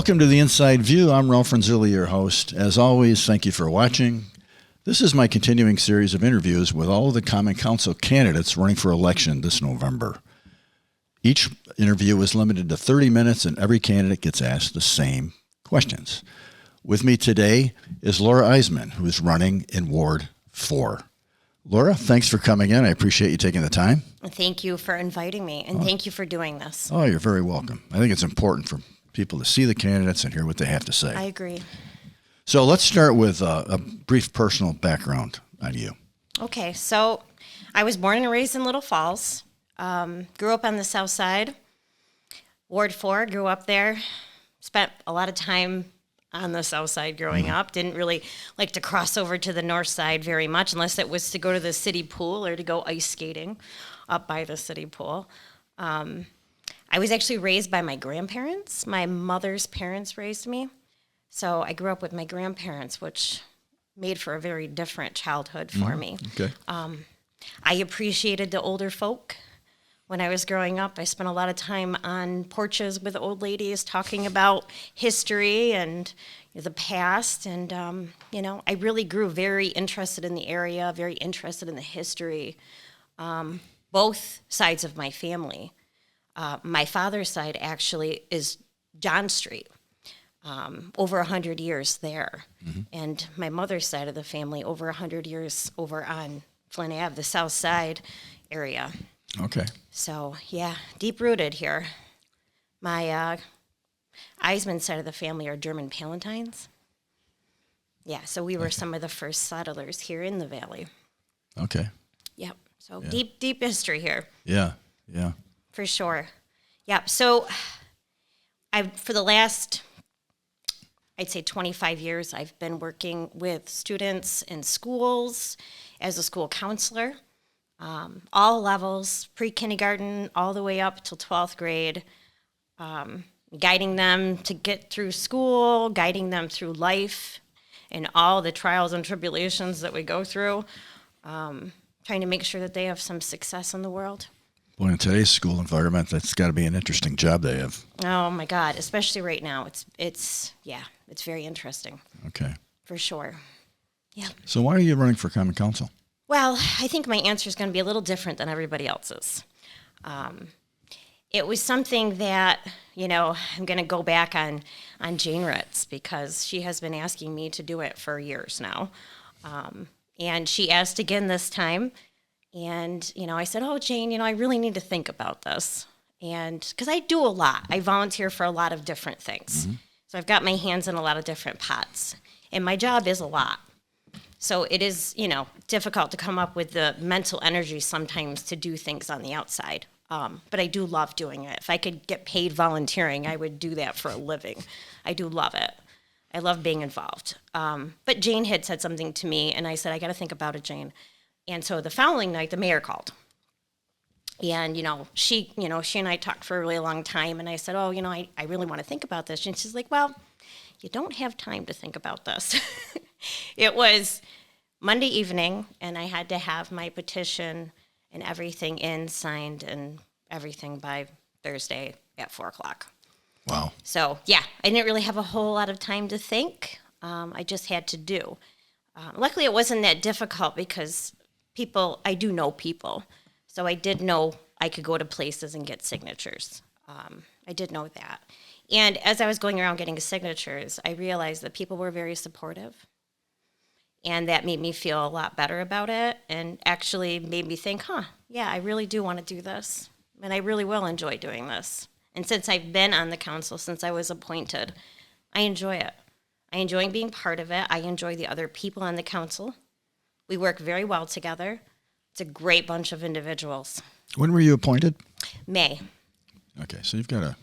Welcome to the Inside View. I'm Ralph Renzulli, your host. As always, thank you for watching. This is my continuing series of interviews with all of the Common Council candidates running for election this November. Each interview is limited to 30 minutes, and every candidate gets asked the same questions. With me today is Laura Eysaman, who is running in Ward 4. Laura, thanks for coming in. I appreciate you taking the time. Thank you for inviting me, and thank you for doing this. Oh, you're very welcome. I think it's important for people to see the candidates and hear what they have to say. I agree. So let's start with a brief personal background on you. Okay, so I was born and raised in Little Falls. Grew up on the south side. Ward 4, grew up there. Spent a lot of time on the south side growing up. Didn't really like to cross over to the north side very much unless it was to go to the city pool or to go ice skating up by the city pool. I was actually raised by my grandparents. My mother's parents raised me. So I grew up with my grandparents, which made for a very different childhood for me. Okay. I appreciated the older folk. When I was growing up, I spent a lot of time on porches with old ladies talking about history and the past. And, I really grew very interested in the area, very interested in the history, both sides of my family. My father's side actually is John Street, over 100 years there. Mm-hmm. And my mother's side of the family, over 100 years over on Flint Ave, the south side area. Okay. So, yeah, deep-rooted here. My Eysaman side of the family are German Palatines. Yeah, so we were some of the first settlers here in the valley. Okay. Yep, so deep history here. Yeah. For sure. Yep, so for the last, I'd say 25 years, I've been working with students in schools as a school counselor. All levels, pre-kindergarten all the way up till 12th grade, guiding them to get through school, guiding them through life and all the trials and tribulations that we go through, trying to make sure that they have some success in the world. Well, in today's school environment, that's got to be an interesting job they have. Oh my God, especially right now. It's very interesting. Okay. For sure. Yeah. So why are you running for Common Council? Well, I think my answer is going to be a little different than everybody else's. It was something that, I'm going to go back on Jane Ritz because she has been asking me to do it for years now. And she asked again this time. And, I said, oh, Jane, I really need to think about this. And because I do a lot. I volunteer for a lot of different things. Mm-hmm. So I've got my hands in a lot of different pots. And my job is a lot. So it is, difficult to come up with the mental energy sometimes to do things on the outside. But I do love doing it. If I could get paid volunteering, I would do that for a living. I do love it. I love being involved. But Jane had said something to me, and I said, I got to think about it, Jane. And so the following night, the mayor called. And, she and I talked for a really long time, and I said, oh, I really want to think about this. And she's like, well, you don't have time to think about this. It was Monday evening, and I had to have my petition and everything in, signed, and everything by Thursday at 4 o'clock. Wow. So, yeah, I didn't really have a whole lot of time to think. I just had to do. Luckily, it wasn't that difficult because I do know people. So I did know I could go to places and get signatures. I did know that. And as I was going around getting signatures, I realized that people were very supportive. And that made me feel a lot better about it and actually made me think, yeah, I really do want to do this. And I really will enjoy doing this. And since I've been on the council, since I was appointed, I enjoy it. I enjoy being part of it. I enjoy the other people on the council. We work very well together. It's a great bunch of individuals. When were you appointed? May. Okay, so you've got a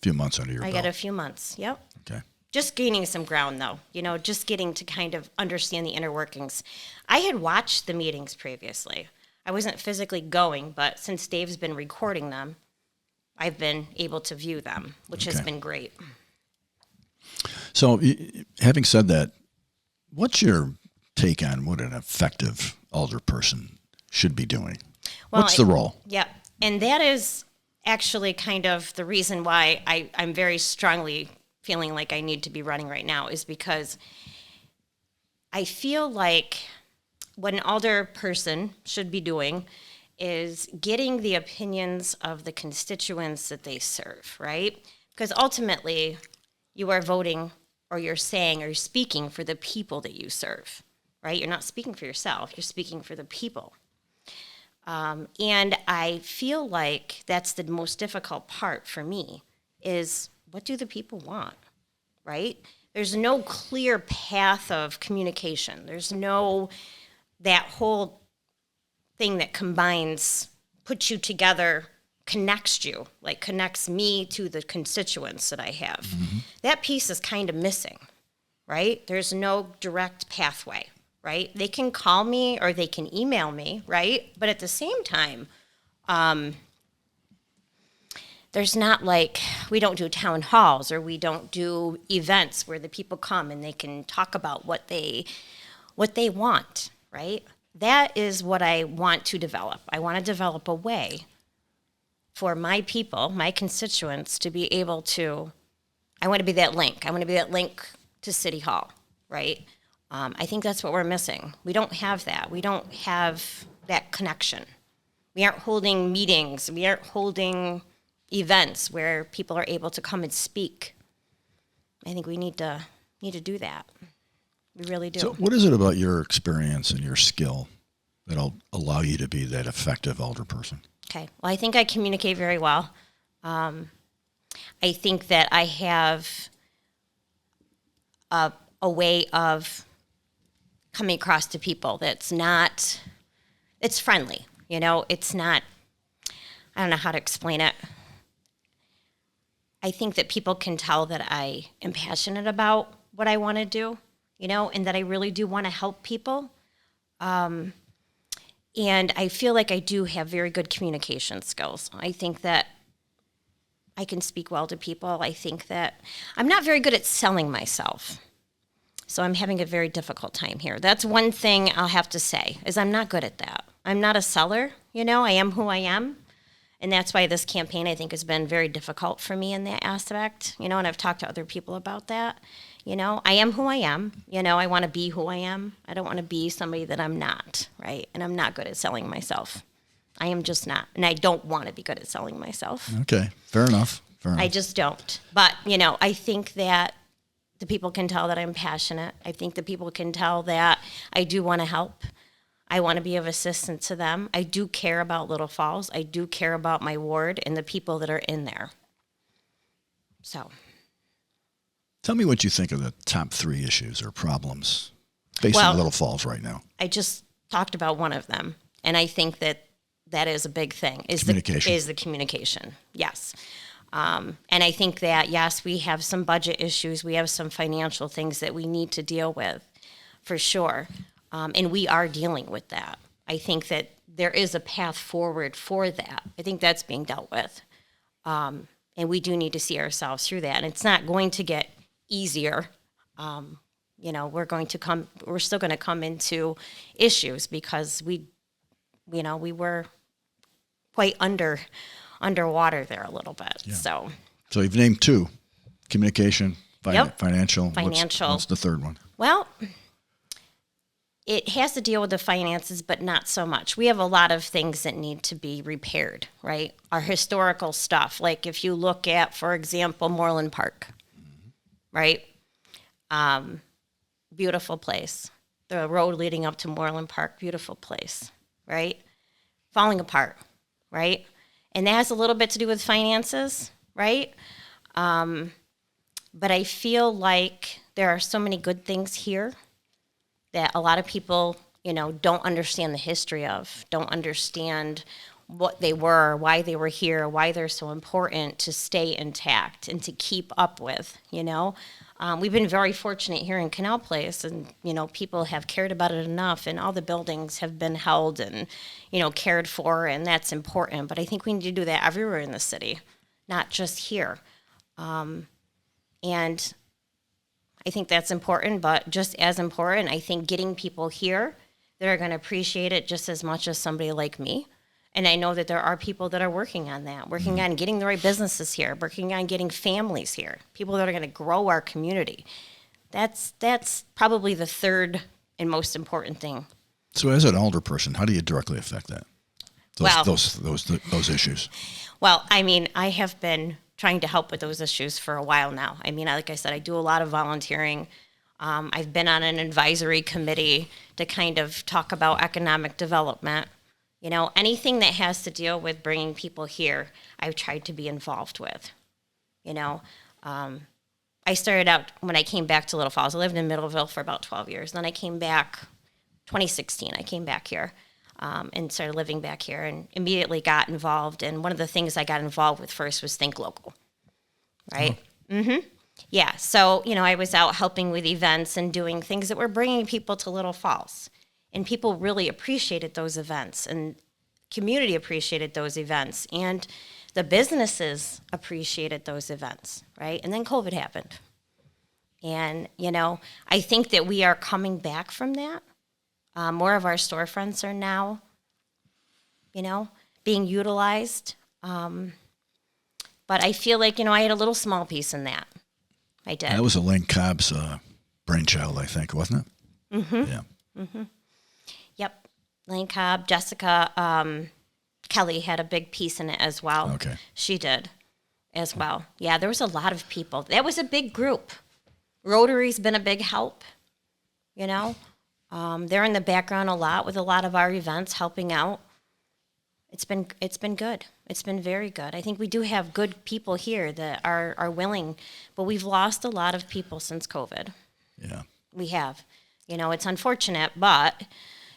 few months under your belt. I got a few months, yep. Okay. Just gaining some ground, though, just getting to kind of understand the inner workings. I had watched the meetings previously. I wasn't physically going, but since Dave's been recording them, I've been able to view them, which has been great. So, having said that, what's your take on what an effective alderperson should be doing? Well, what's the role? Yeah, and that is actually kind of the reason why I'm very strongly feeling like I need to be running right now is because I feel like what an alder person should be doing is getting the opinions of the constituents that they serve, right? Because ultimately, you are voting or you're saying or you're speaking for the people that you serve, right? You're not speaking for yourself, you're speaking for the people. And I feel like that's the most difficult part for me is what do the people want, right? There's no clear path of communication. There's no, that whole thing that combines, puts you together, connects you, like connects me to the constituents that I have. Mm-hmm. That piece is kind of missing, right? There's no direct pathway. Right? They can call me or they can email me, right? But at the same time, there's not like, we don't do town halls or we don't do events where the people come and they can talk about what they want, right? That is what I want to develop. I want to develop a way for my people, my constituents, to be able to, I want to be that link. I want to be that link to City Hall, right? I think that's what we're missing. We don't have that. We don't have that connection. We aren't holding meetings. We aren't holding events where people are able to come and speak. I think we need to do that. We really do. So what is it about your experience and your skill that'll allow you to be that effective elder person? Okay. Well, I think I communicate very well. I think that I have a way of coming across to people that's not, it's friendly, it's not, I don't know how to explain it. I think that people can tell that I am passionate about what I want to do, and that I really do want to help people. And I feel like I do have very good communication skills. I think that I can speak well to people. I think that I'm not very good at selling myself. So I'm having a very difficult time here. That's one thing I'll have to say, is I'm not good at that. I'm not a seller, I am who I am. And that's why this campaign, I think, has been very difficult for me in that aspect, and I've talked to other people about that. I am who I am, I want to be who I am. I don't want to be somebody that I'm not, right? And I'm not good at selling myself. I am just not. And I don't want to be good at selling myself. Okay, fair enough. I just don't. But, I think that the people can tell that I'm passionate. I think the people can tell that I do want to help. I want to be of assistance to them. I do care about Little Falls. I do care about my ward and the people that are in there. So. Tell me what you think of the top 3 issues or problems facing Little Falls right now. I just talked about one of them, and I think that is a big thing. Is the communication. Yes. And I think that, yes, we have some budget issues. We have some financial things that we need to deal with, for sure. And we are dealing with that. I think that there is a path forward for that. I think that's being dealt with. And we do need to see ourselves through that. And it's not going to get easier. We're still going to come into issues because we were quite underwater there a little bit. Yeah. So you've named 2, communication, financial. Financial. What's the third one? Well, it has to deal with the finances, but not so much. We have a lot of things that need to be repaired, right? Our historical stuff. Like if you look at, for example, Moreland Park, right? Beautiful place. The road leading up to Moreland Park, beautiful place, right? Falling apart, right? And that has a little bit to do with finances, right? But I feel like there are so many good things here that a lot of people, don't understand the history of, don't understand what they were, why they were here, why they're so important to stay intact and to keep up with, We've been very fortunate here in Canal Place, and, people have cared about it enough, and all the buildings have been held and, cared for, and that's important. But I think we need to do that everywhere in the city, not just here. And I think that's important, but just as important, I think getting people here that are going to appreciate it just as much as somebody like me And I know that there are people that are working on that, working on getting the right businesses here, working on getting families here, people that are going to grow our community. That's probably the third and most important thing. So as an older person, how do you directly affect that? Well- Those issues. Well, I mean, I have been trying to help with those issues for a while now. I mean, like I said, I do a lot of volunteering. I've been on an advisory committee to kind of talk about economic development. You know, anything that has to deal with bringing people here, I've tried to be involved with. You know, I started out when I came back to Little Falls. I lived in Middleville for about 12 years. Then I came back, 2016, I came back here. And started living back here and immediately got involved. And one of the things I got involved with first was Think Local, right? Mm-hmm. Yeah, so, you know, I was out helping with events and doing things that were bringing people to Little Falls. And people really appreciated those events, and community appreciated those events, and the businesses appreciated those events, right? And then COVID happened. And, you know, I think that we are coming back from that. More of our storefronts are now, you know, being utilized. But I feel like, you know, I had a little small piece in that. I did. That was Elaine Cobb's brainchild, I think, wasn't it? Mm-hmm. Yeah. Mm-hmm. Yep. Elaine Cobb, Jessica, Kelly had a big piece in it as well. Okay. She did as well. Yeah, there was a lot of people. That was a big group. Rotary's been a big help, you know. They're in the background a lot with a lot of our events, helping out. It's been good. It's been very good. I think we do have good people here that are willing, but we've lost a lot of people since COVID. Yeah. We have. You know, it's unfortunate, but,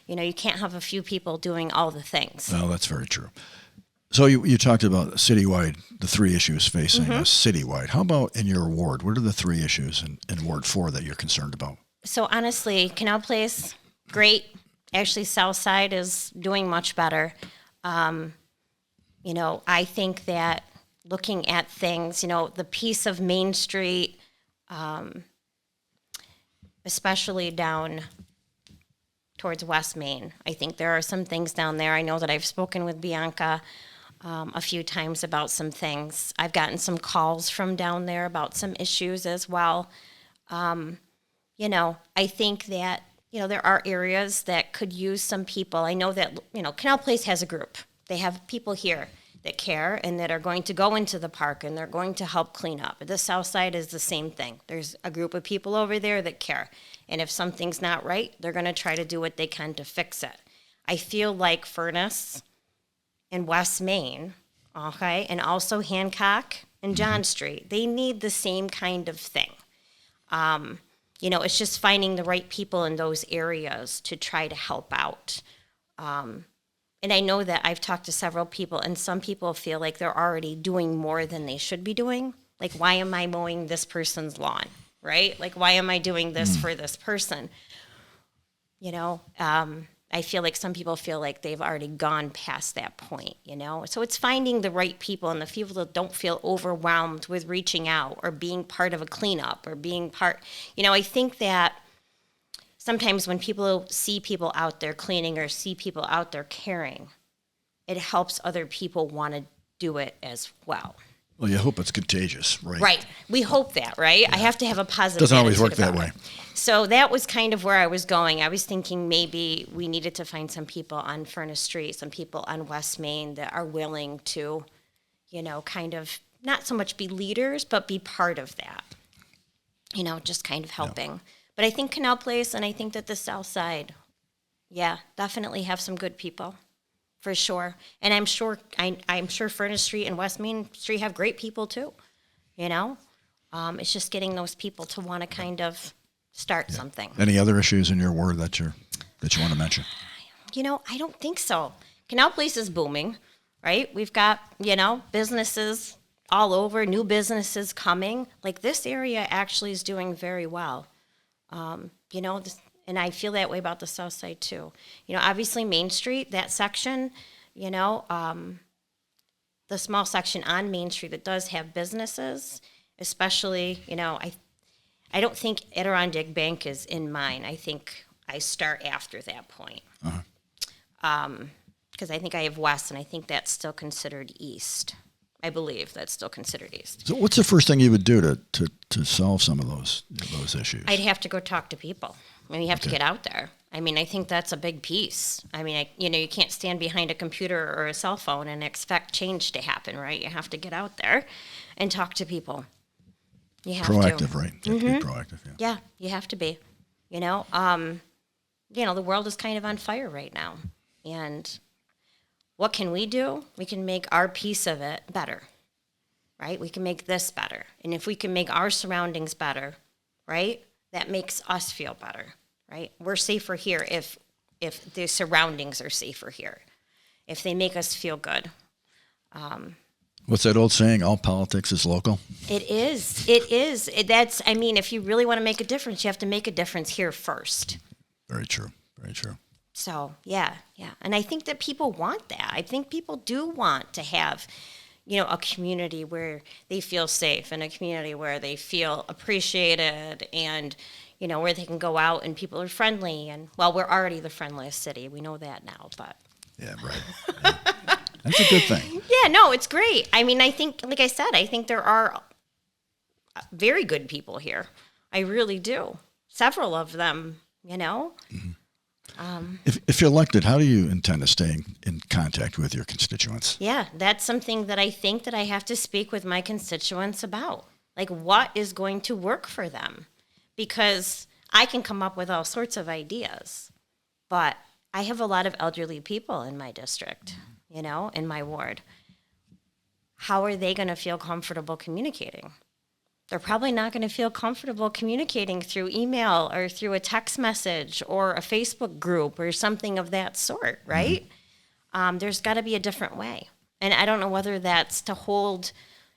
you know, you can't have a few people doing all the things. Well, that's very true. So you talked about citywide, the three issues facing us citywide. How about in your ward? What are the three issues in Ward 4 that you're concerned about? So honestly, Canal Place, great. Actually, Southside is doing much better. You know, I think that looking at things, you know, the piece of Main Street, especially down towards West Main, I think there are some things down there. I know that I've spoken with Bianca a few times about some things. I've gotten some calls from down there about some issues as well. You know, I think that, you know, there are areas that could use some people. I know that, you know, Canal Place has a group. They have people here that care and that are going to go into the park and they're going to help clean up. The South Side is the same thing. There's a group of people over there that care. And if something's not right, they're going to try to do what they can to fix it. I feel like Furnace and West Main, okay, and also Hancock and John Street, they need the same kind of thing. You know, it's just finding the right people in those areas to try to help out. And I know that I've talked to several people, and some people feel like they're already doing more than they should be doing. Like, why am I mowing this person's lawn, right? Like, why am I doing this for this person? You know, I feel like some people feel like they've already gone past that point, you know? So it's finding the right people and the people that don't feel overwhelmed with reaching out or being part of a cleanup or being part, you know, I think that sometimes when people see people out there cleaning or see people out there caring, it helps other people want to do it as well. Well, you hope it's contagious, right? Right. We hope that, right? Yeah. I have to have a positive Doesn't always attitude work that about way. it. So that was kind of where I was going. I was thinking maybe we needed to find some people on Furnace Street, some people on West Main that are willing to, you know, kind of not so much be leaders, but be part of that. You know, just kind of helping. Yeah. But I think Canal Place and I think that the South Side, yeah, definitely have some good people. For sure. And I'm sure Furnace Street and West Main Street have great people too, you know? It's just getting those people to want to kind of start something. Any other issues in your ward that you want to mention? You know, I don't think so. Canal Place is booming, right? We've got, you know, businesses all over, new businesses coming. Like this area actually is doing very well. You know, and I feel that way about the South Side too. You know, obviously Main Street, that section, you know, the small section on Main Street that does have businesses, especially, you know, I don't think Adirondack Bank is in mine. I think I start after that point. because I think I have west, and I think that's still considered east. I believe that's still considered east. So what's the first thing you would do to solve some of those issues? I'd have to go talk to people. I mean, you have to get out there. I mean, I think that's a big piece. I mean, you can't stand behind a computer or a cell phone and expect change to happen, right? You have to get out there and talk to people. You have proactive, to. right? You have to be proactive, yeah. Yeah, you have to be. The world is kind of on fire right now. And what can we do? We can make our piece of it better, right? We can make this better. And if we can make our surroundings better, right, that makes us feel better, right? We're safer here if the surroundings are safer here, if they make us feel good. What's that old saying? All politics is local? It is. If you really want to make a difference, you have to make a difference here first. Very true. Very true. So, yeah. And I think that people want that. I think people do want to have, a community where they feel safe and a community where they feel appreciated and, where they can go out and people are friendly. And, well, we're already the friendliest city. We know that now, but. Yeah, right. Yeah. That's a good thing. Yeah, no, it's great. I mean, I think, like I said, I think there are very good people here. I really do. Several of them, Mm-hmm. If you're elected, how do you intend to stay in contact with your constituents? Yeah, that's something that I think that I have to speak with my constituents about. Like, what is going to work for them? Because I can come up with all sorts of ideas, but I have a lot of elderly people in my district, in my ward. How are they going to feel comfortable communicating? They're probably not going to feel comfortable communicating through email or through a text message or a Facebook group or something of that sort, right? Mm-hmm. There's got to be a different way. And I don't know whether that's to hold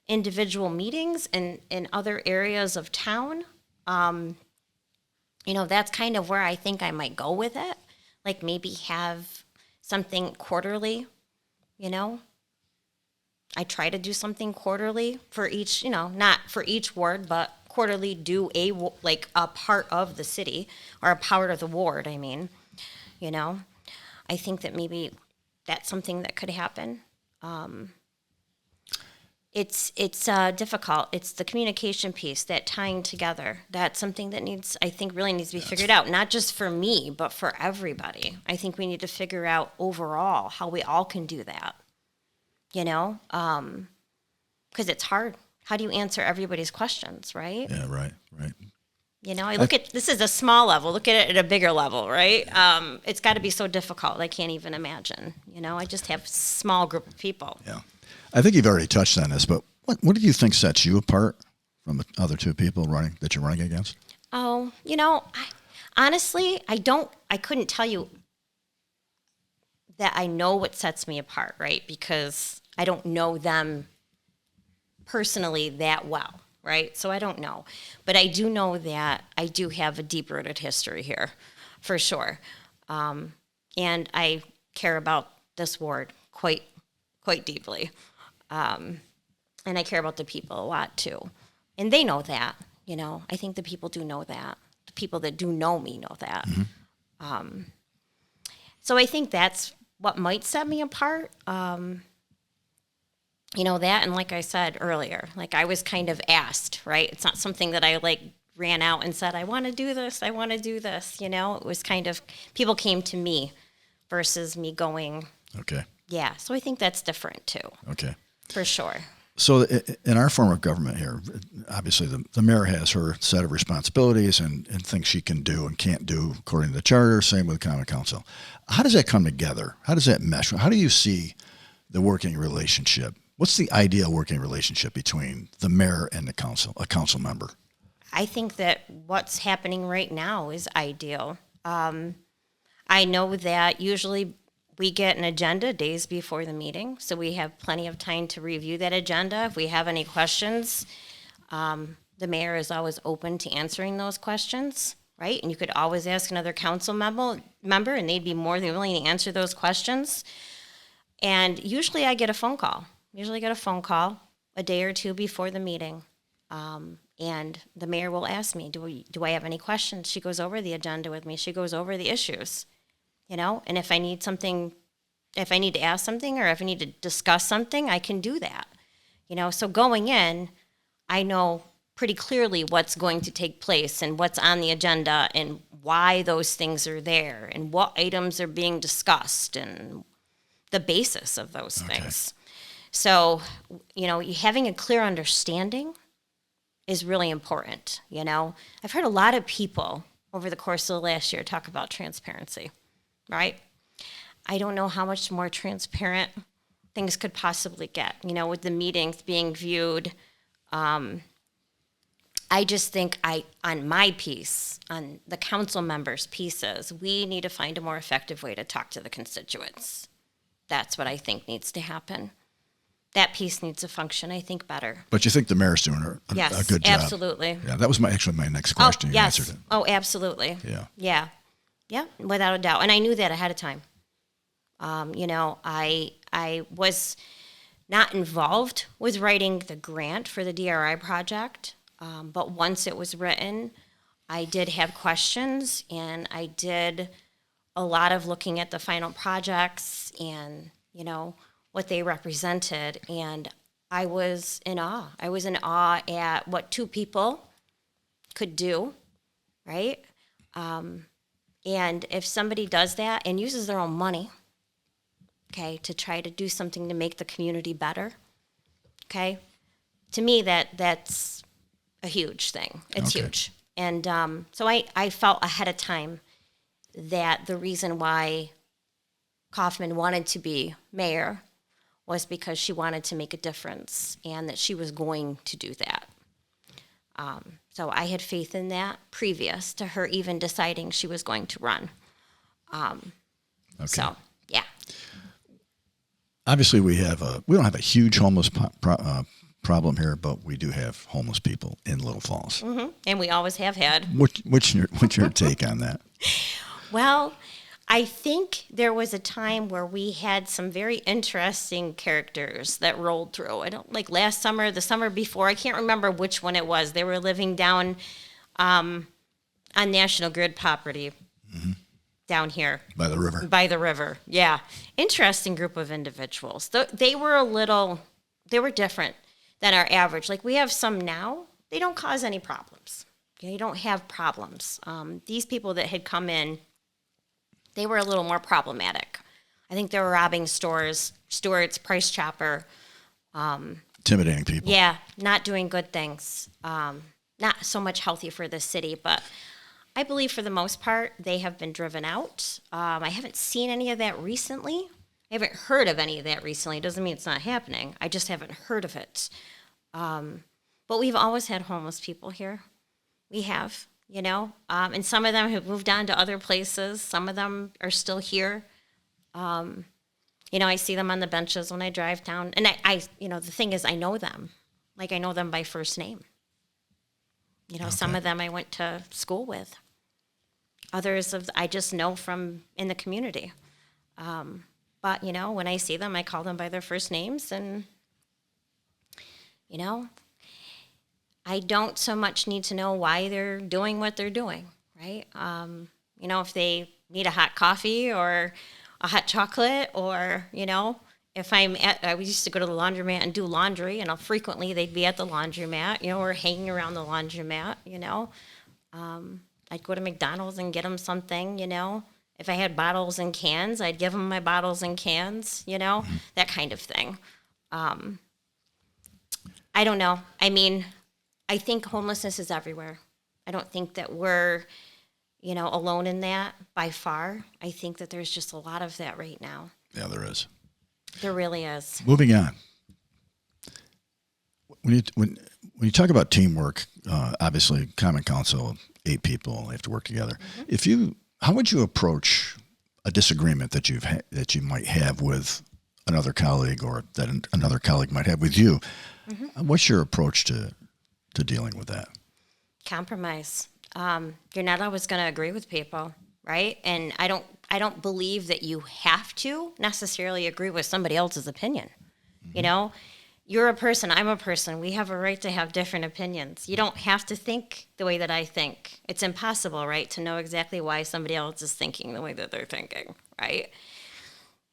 individual meetings in other areas of town. That's kind of where I think I might go with it. Like maybe have something quarterly, I try to do something quarterly for each, not for each ward, but quarterly do a part of the city or a part of the ward, I mean. I think that maybe that's something that could happen. It's difficult. It's the communication piece, that tying together. That's something that really needs to be figured out, not just for me, but for everybody. I think we need to figure out overall how we all can do that. Because it's hard. How do you answer everybody's questions, right? Yeah, right. I look at this is a small level. Look at it at a bigger level, right? It's got to be so difficult. I can't even imagine. I just have a small group of people. Yeah, I think you've already touched on this, but what do you think sets you apart from the other two people that you're running against? Oh, honestly, I couldn't tell you that I know what sets me apart, right? Because I don't know them personally that well, right? So I don't know. But I do know that I do have a deep-rooted history here, for sure. And I care about this ward quite deeply. And I care about the people a lot, too. And they know that, I think the people do know that. The people that do know me know that. Mm-hmm. So I think that's what might set me apart. That, and like I said earlier, I was kind of asked, right? It's not something that I ran out and said, I want to do this. It was kind of, people came to me versus me going. Okay. Yeah. So I think that's different too. Okay. For sure. So in our form of government here, obviously the mayor has her set of responsibilities and things she can do and can't do according to the charter, same with the common council. How does that come together? How does that mesh? How do you see the working relationship? What's the ideal working relationship between the mayor and a council member? I think that what's happening right now is ideal. I know that usually we get an agenda days before the meeting, so we have plenty of time to review that agenda. If we have any questions, the mayor is always open to answering those questions, right? And you could always ask another council member, and they'd be more than willing to answer those questions. And usually I get a phone call. A day or two before the meeting. And the mayor will ask me, do I have any questions? She goes over the agenda with me. She goes over the issues, and if I need something if I need to ask something or if I need to discuss something, I can do that. So going in, I know pretty clearly what's going to take place and what's on the agenda and why those things are there and what items are being discussed and the basis of those things. So, having a clear understanding is really important. I've heard a lot of people over the course of the last year talk about transparency, right? I don't know how much more transparent things could possibly get, with the meetings being viewed. I just think on my piece, on the council members' pieces, we need to find a more effective way to talk to the constituents. That's what I think needs to happen. That piece needs to function, I think, better. But you think the mayor's doing a good job? Absolutely. Yeah, that was my next question. You answered it. Oh, absolutely. Yeah, without a doubt. And I knew that ahead of time. I was not involved with writing the grant for the DRI project, but once it was written, I did have questions, and I did a lot of looking at the final projects and, what they represented, and I was in awe. I was in awe at what two people could do, right? And if somebody does that and uses their own money, to try to do something to make the community better, to me that's a huge thing. It's huge. And so I felt ahead of time that the reason why Kaufman wanted to be mayor was because she wanted to make a difference and that she was going to do that. So I had faith in that previous to her even deciding she was going to run. So, yeah. Obviously, we don't have a huge homeless problem here, but we do have homeless people in Little Falls. Mm-hmm. And we always have had. What's your take on that? Well, I think there was a time where we had some very interesting characters that rolled through. I don't like last summer, the summer before. I can't remember which one it was. They were living down on National Grid property down here. By the river. By the river, yeah. Interesting group of individuals. They were different than our average. Like we have some now, they don't cause any problems. You don't have problems. These people that had come in, they were a little more problematic. I think they were robbing stores, Stewart's, Price Chopper. Intimidating people. Yeah, not doing good things. Not so much healthy for the city, but I believe for the most part, they have been driven out. I haven't seen any of that recently. I haven't heard of any of that recently. It doesn't mean it's not happening. I just haven't heard of it. But we've always had homeless people here. We have. And some of them have moved on to other places. Some of them are still here. I see them on the benches when I drive down. And I the thing is, I know them. Like, I know them by first name. Some of them I went to school with. Others I just know from in the community. But, when I see them, I call them by their first names. And, I don't so much need to know why they're doing what they're doing, right? If they need a hot coffee or a hot chocolate or, if I used to go to the laundromat and do laundry, and frequently they'd be at the laundromat, or hanging around the laundromat, I'd go to McDonald's and get them something, If I had bottles and cans, I'd give them my bottles and cans, that kind of thing. I don't know. I mean, I think homelessness is everywhere. I don't think that we're, alone in that by far. I think that there's just a lot of that right now. Yeah, there is. There really is. Moving on. When you talk about teamwork, obviously, Common Council, 8 people, they have to work together. Mm-hmm. How would you approach a disagreement that you might have with another colleague, or that another colleague might have with you? Mm-hmm. What's your approach to dealing with that? Compromise. You're not always going to agree with people, right? And I don't believe that you have to necessarily agree with somebody else's opinion. Mm-hmm. You're a person, I'm a person. We have a right to have different opinions. You don't have to think the way that I think. It's impossible, right, to know exactly why somebody else is thinking the way that they're thinking, right?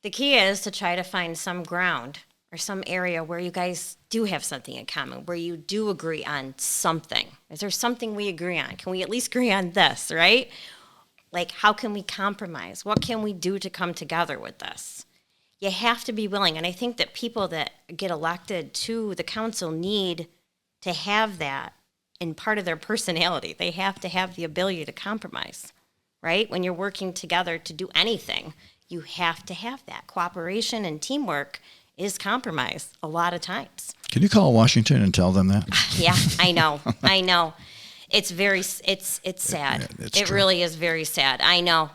The key is to try to find some ground or some area where you guys do have something in common, where you do agree on something. Is there something we agree on? Can we at least agree on this, right? Like, how can we compromise? What can we do to come together with this? You have to be willing. And I think that people that get elected to the council need to have that in part of their personality. They have to have the ability to compromise, right? When you're working together to do anything, you have to have that. Cooperation and teamwork is compromise a lot of times. Can you call Washington and tell them that? Yeah, I know. I know. It's very, it's sad. It's it true. really is very sad. I know.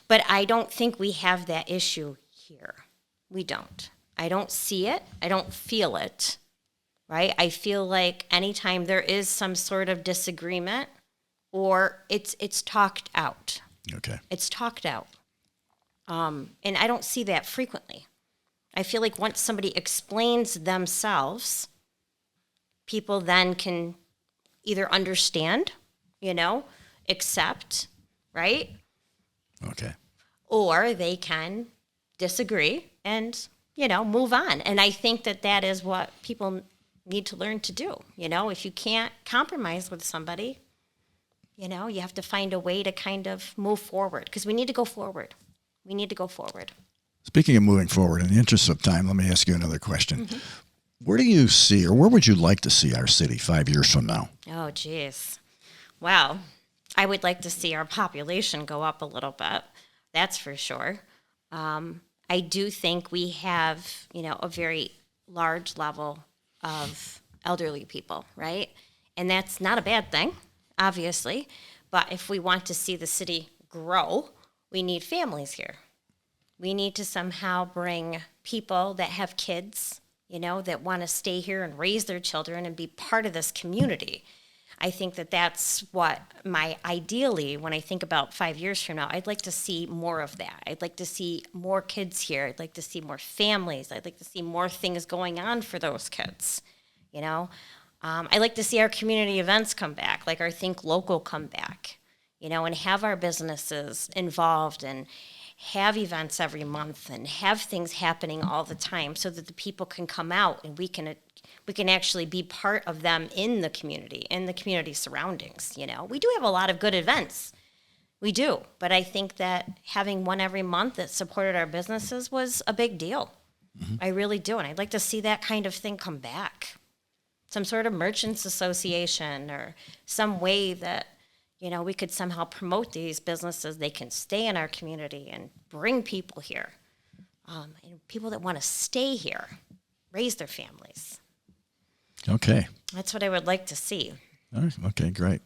But I don't think we have that issue here. We don't. I don't see it. I don't feel it, right? I feel like anytime there is some sort of disagreement or it's talked out. Okay. It's talked out. And I don't see that frequently. I feel like once somebody explains themselves, people then can either understand, accept, right? Okay. Or they can disagree and, move on. And I think that is what people need to learn to do. If you can't compromise with somebody, you have to find a way to kind of move forward because we need to go forward. We need to go forward. Speaking of moving forward, in the interest of time, let me ask you another question. Mm-hmm. Where do you see, or where would you like to see our city 5 years from now? Oh, geez. Well, I would like to see our population go up a little bit. That's for sure. I do think we have, a very large level of elderly people, right? And that's not a bad thing, obviously. But if we want to see the city grow, we need families here. We need to somehow bring people that have kids, that want to stay here and raise their children and be part of this community. I think that's what ideally, when I think about 5 years from now, I'd like to see more of that. I'd like to see more kids here. I'd like to see more families. I'd like to see more things going on for those kids, I'd like to see our community events come back, like our Think Local come back, and have our businesses involved and have events every month and have things happening all the time so that the people can come out and we can actually be part of them in the community surroundings. We do have a lot of good events. We do. But I think that having one every month that supported our businesses was a big deal. Mm-hmm. I really do. And I'd like to see that kind of thing come back. Some sort of merchants association or some way that we could somehow promote these businesses. They can stay in our community and bring people here, and people that want to stay here, raise their families. Okay. That's what I would like to see. All right. Okay, great.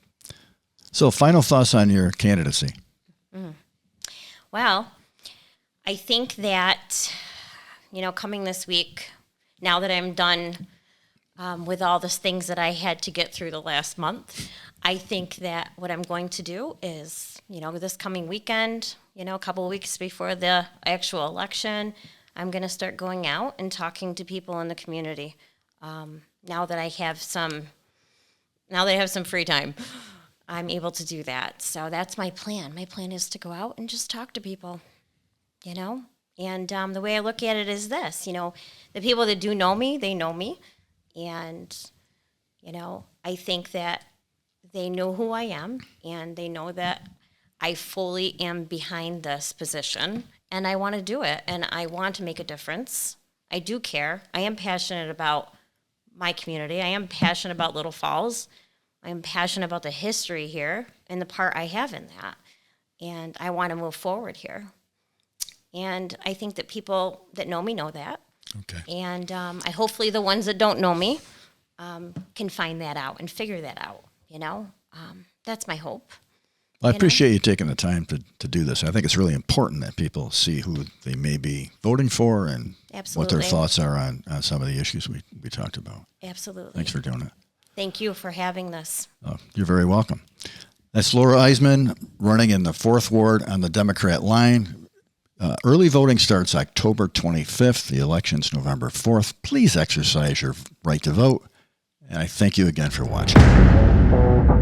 So final thoughts on your candidacy. Well, I think that, coming this week, now that I'm done with all the things that I had to get through the last month, I think that what I'm going to do is, this coming weekend, a couple of weeks before the actual election, I'm going to start going out and talking to people in the community. Now that I have some free time, I'm able to do that. So that's my plan. My plan is to go out and just talk to people, And the way I look at it is this, the people that do know me, they know me. And, I think that they know who I am, and they know that I fully am behind this position, and I want to do it, and I want to make a difference. I do care. I am passionate about my community. I am passionate about Little Falls. I am passionate about the history here and the part I have in that, and I want to move forward here. And I think that people that know me know that. Okay. And I hopefully the ones that don't know me can find that out and figure that out. That's my hope. Well, I appreciate you taking the time to do this. I think it's really important that people see who they may be voting for and what their thoughts are on some of the issues we talked about. Absolutely. Thanks for doing it. Thank you for having this. Oh, you're very welcome. That's Laura Eysaman running in the 4th Ward on the Democrat line. Early voting starts October 25th. The election's November 4th. Please exercise your right to vote. And I thank you again for watching.